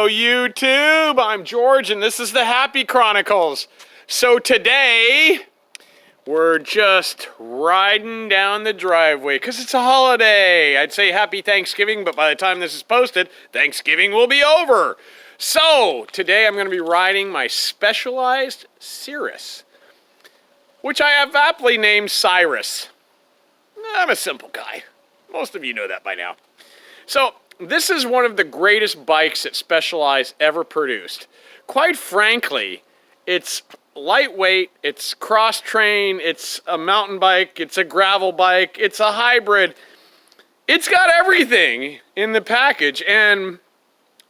Hello YouTube, I'm George and this is the Happy Chronicles. So today, we're just riding down the driveway because it's a holiday. I'd say happy Thanksgiving, but by the time this is posted, Thanksgiving will be over. So today I'm going to be riding my specialized Sirrus, which I have aptly named Sirrus. I'm a simple guy. Most of you know that by now. So this is one of the greatest bikes that Specialized ever produced. Quite frankly, it's lightweight, it's cross-train, it's a mountain bike, it's a gravel bike, it's a hybrid. It's got everything in the package, and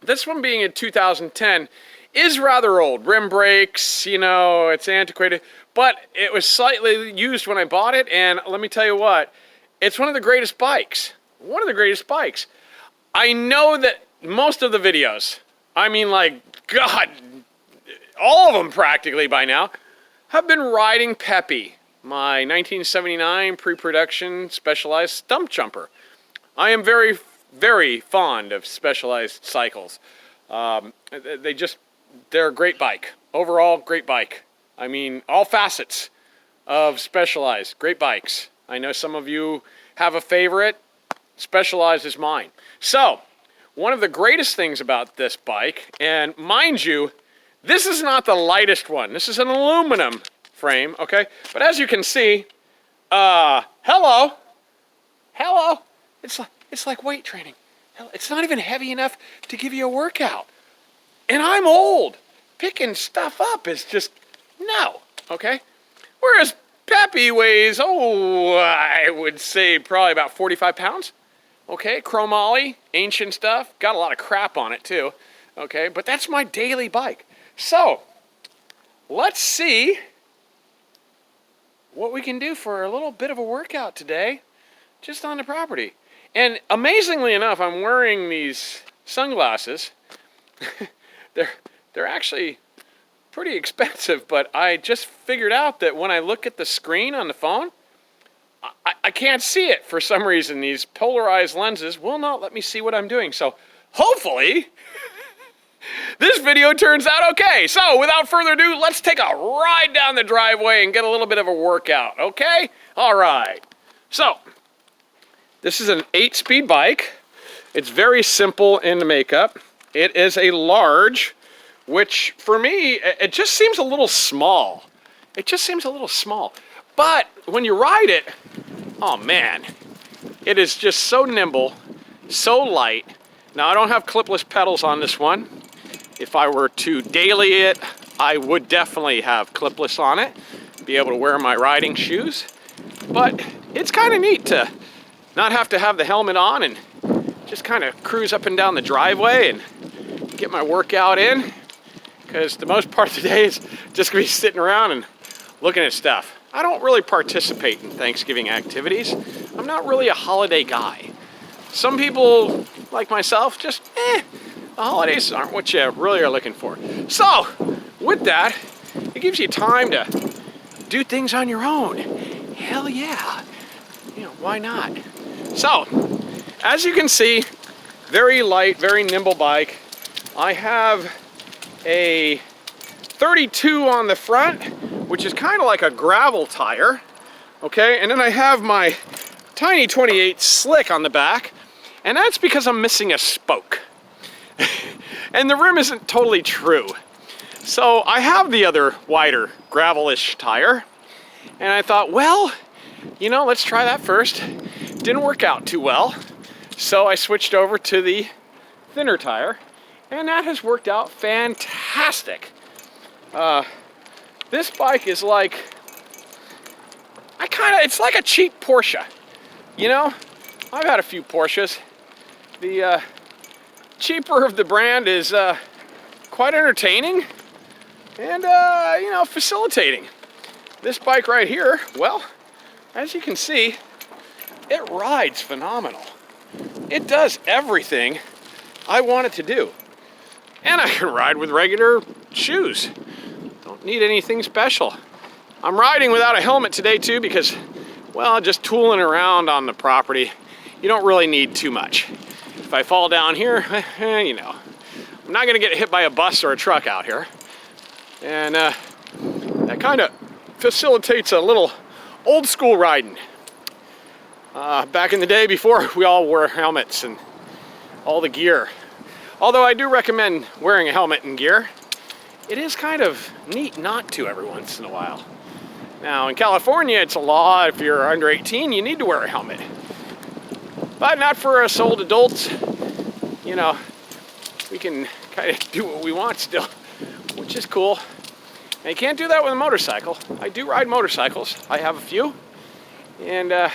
this one being in 2010 is rather old. Rim brakes, you know, it's antiquated, but it was slightly used when I bought it, and let me tell you what, it's one of the greatest bikes. One of the greatest bikes. I know that most of the videos, I mean like, God, all of them practically by now, have been riding Peppy, my 1979 pre-production Specialized stump jumper. I am very, very fond of Specialized cycles. They're a great bike. Overall, great bike. I mean, all facets of Specialized, great bikes. I know some of you have a favorite. Specialized is mine. So, one of the greatest things about this bike, and mind you, this is not the lightest one. This is an aluminum frame, okay? But as you can see, hello. It's like weight training. It's not even heavy enough to give you a workout. And I'm old. Picking stuff up is just, no, okay? Whereas Peppy weighs, I would say probably about 45 pounds. Okay, chromoly, ancient stuff. Got a lot of crap on it too. Okay, but that's my daily bike. So, let's see what we can do for a little bit of a workout today, just on the property. And amazingly enough, I'm wearing these sunglasses. They're actually pretty expensive, but I just figured out that when I look at the screen on the phone, I can't see it for some reason. These polarized lenses will not let me see what I'm doing. So hopefully this video turns out okay. So without further ado, let's take a ride down the driveway and get a little bit of a workout, okay? All right. So this is an 8-speed bike. It's very simple in the makeup. It is a large, which for me, it just seems a little small. It just seems a little small. But when you ride it, oh man, it is just so nimble, so light. Now I don't have clipless pedals on this one. If I were to daily it, I would definitely have clipless on it, be able to wear my riding shoes. But it's kind of neat to not have to have the helmet on and just kind of cruise up and down the driveway and get my workout in. Because the most part of the day is just gonna be sitting around and looking at stuff. I don't really participate in Thanksgiving activities. I'm not really a holiday guy. Some people, like myself, just, the holidays aren't what you really are looking for. So, with that, it gives you time to do things on your own. Hell yeah. You know, why not? So, as you can see, very light, very nimble bike. I have a 32 on the front, which is kind of like a gravel tire, okay? And then I have my tiny 28 slick on the back, and that's because I'm missing a spoke. And the rim isn't totally true. So I have the other wider gravel-ish tire, and I thought, well, you know, let's try that first. Didn't work out too well, so I switched over to the thinner tire, and that has worked out fantastic. This bike is like, it's like a cheap Porsche. You know, I've had a few Porsches. The cheaper of the brand is quite entertaining and, you know, facilitating. This bike right here, well, as you can see, it rides phenomenal. It does everything I want it to do. And I can ride with regular shoes. Don't need anything special. I'm riding without a helmet today too because, well, just tooling around on the property, you don't really need too much. If I fall down here, you know, I'm not gonna get hit by a bus or a truck out here. And that kind of facilitates a little old school riding. Back in the day before we all wore helmets and all the gear. Although I do recommend wearing a helmet and gear, it is kind of neat not to every once in a while. Now in California, it's a law. If you're under 18, you need to wear a helmet. But not for us old adults. You know, we can kind of do what we want still, which is cool. Now you can't do that with a motorcycle. I do ride motorcycles. I have a few. And I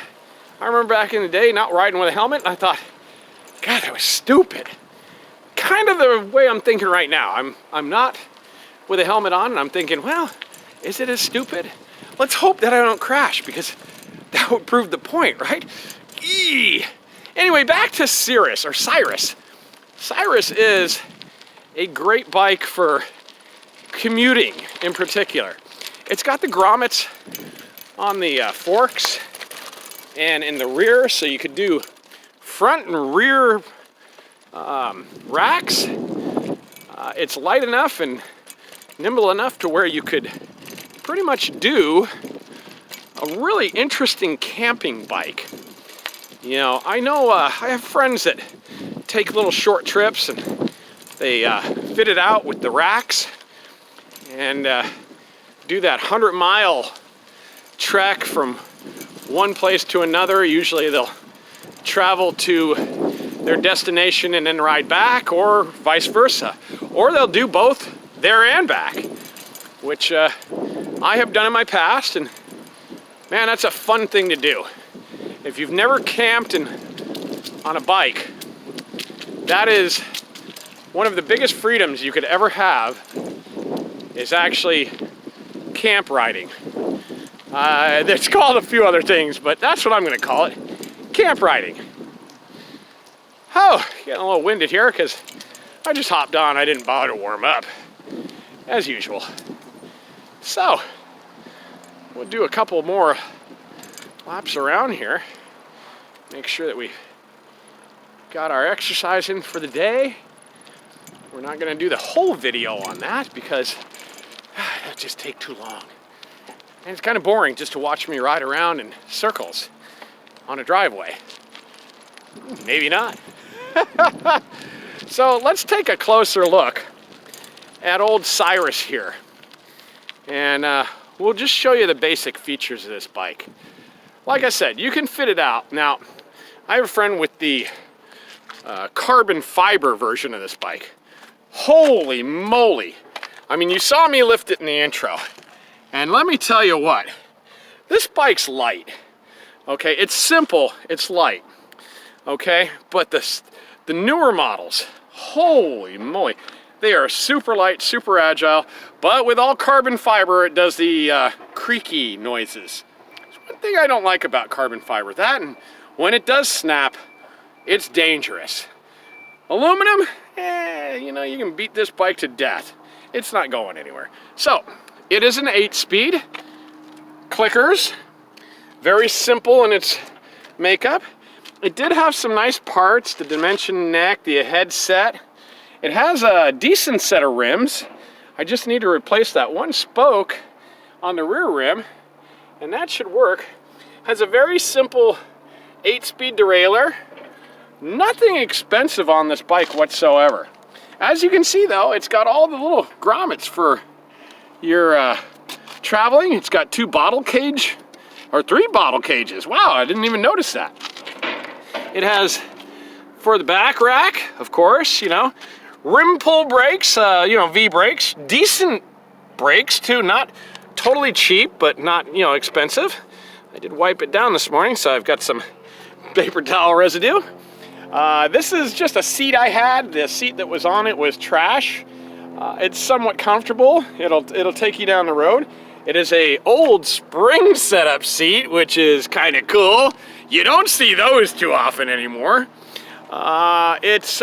remember back in the day not riding with a helmet, and I thought, God, that was stupid. Kind of the way I'm thinking right now. I'm not with a helmet on, and I'm thinking, well, is it as stupid? Let's hope that I don't crash, because that would prove the point, right? Eee. Anyway, back to Sirrus. Sirrus is a great bike for commuting in particular. It's got the grommets on the forks and in the rear, so you could do front and rear racks. It's light enough and nimble enough to where you could pretty much do a really interesting camping bike. You know, I have friends that take little short trips and they fit it out with the racks and do that 100-mile trek from one place to another. Usually they'll travel to their destination and then ride back, or vice versa. Or they'll do both there and back, which I have done in my past, and man, that's a fun thing to do. If you've never camped on a bike, that is one of the biggest freedoms you could ever have, is actually camp riding. It's called a few other things, but that's what I'm going to call it, camp riding. Oh, getting a little winded here because I just hopped on. I didn't bother to warm up, as usual. So, we'll do a couple more laps around here. Make sure that we got our exercise in for the day. We're not going to do the whole video on that because that'd just take too long. And it's kind of boring just to watch me ride around in circles on a driveway. Maybe not. So let's take a closer look at old Sirrus here. And we'll just show you the basic features of this bike. Like I said, you can fit it out. Now, I have a friend with the carbon fiber version of this bike. Holy moly. I mean, you saw me lift it in the intro. And let me tell you what, this bike's light. Okay, it's simple, it's light. Okay, but the newer models, holy moly, they are super light, super agile, but with all carbon fiber, it does the creaky noises. There's one thing I don't like about carbon fiber, that and when it does snap, it's dangerous. Aluminum, you know, you can beat this bike to death. It's not going anywhere. So, it is an 8-speed, clickers, very simple in its makeup. It did have some nice parts, the dimension neck, the headset. It has a decent set of rims. I just need to replace that one spoke on the rear rim, and that should work. Has a very simple 8-speed derailleur. Nothing expensive on this bike whatsoever. As you can see though, it's got all the little grommets for your traveling. It's got 2 bottle cage, or 3 bottle cages. Wow, I didn't even notice that. It has, for the back rack, of course, you know, rim pull brakes, you know, V brakes, decent brakes too, not totally cheap, but not, you know, expensive. I did wipe it down this morning, so I've got some paper towel residue. This is just a seat I had. The seat that was on it was trash. It's somewhat comfortable. It'll take you down the road. It is a old spring setup seat, which is kind of cool. You don't see those too often anymore. It's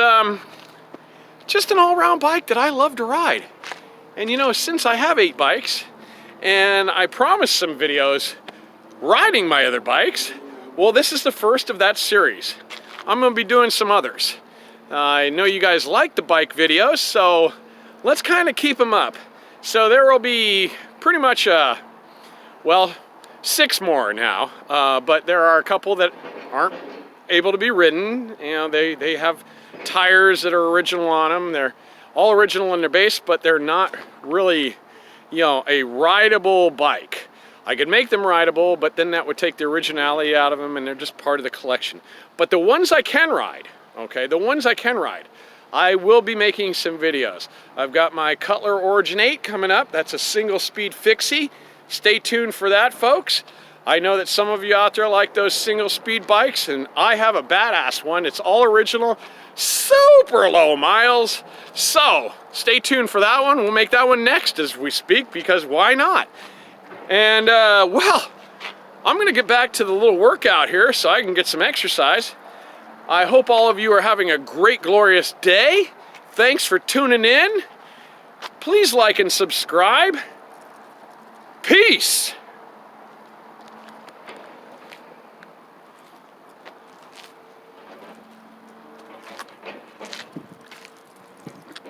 just an all-around bike that I love to ride. And you know, since I have 8 bikes, and I promised some videos riding my other bikes, well, this is the first of that series. I'm going to be doing some others. I know you guys like the bike videos, so let's kind of keep them up. So there will be pretty much, well, 6 more now, but there are a couple that aren't able to be ridden. You know, they have tires that are original on them. They're all original in their base, but they're not really, you know, a rideable bike. I could make them rideable, but then that would take the originality out of them, and they're just part of the collection. But the ones I can ride, okay, the ones I can ride, I will be making some videos. I've got my Cutler Origin 8 coming up. That's a single speed fixie. Stay tuned for that, folks. I know that some of you out there like those single speed bikes, and I have a badass one. It's all original, super low miles. So stay tuned for that one. We'll make that one next as we speak, because why not? And well, I'm gonna get back to the little workout here so I can get some exercise. I hope all of you are having a great, glorious day. Thanks for tuning in. Please like and subscribe. Peace.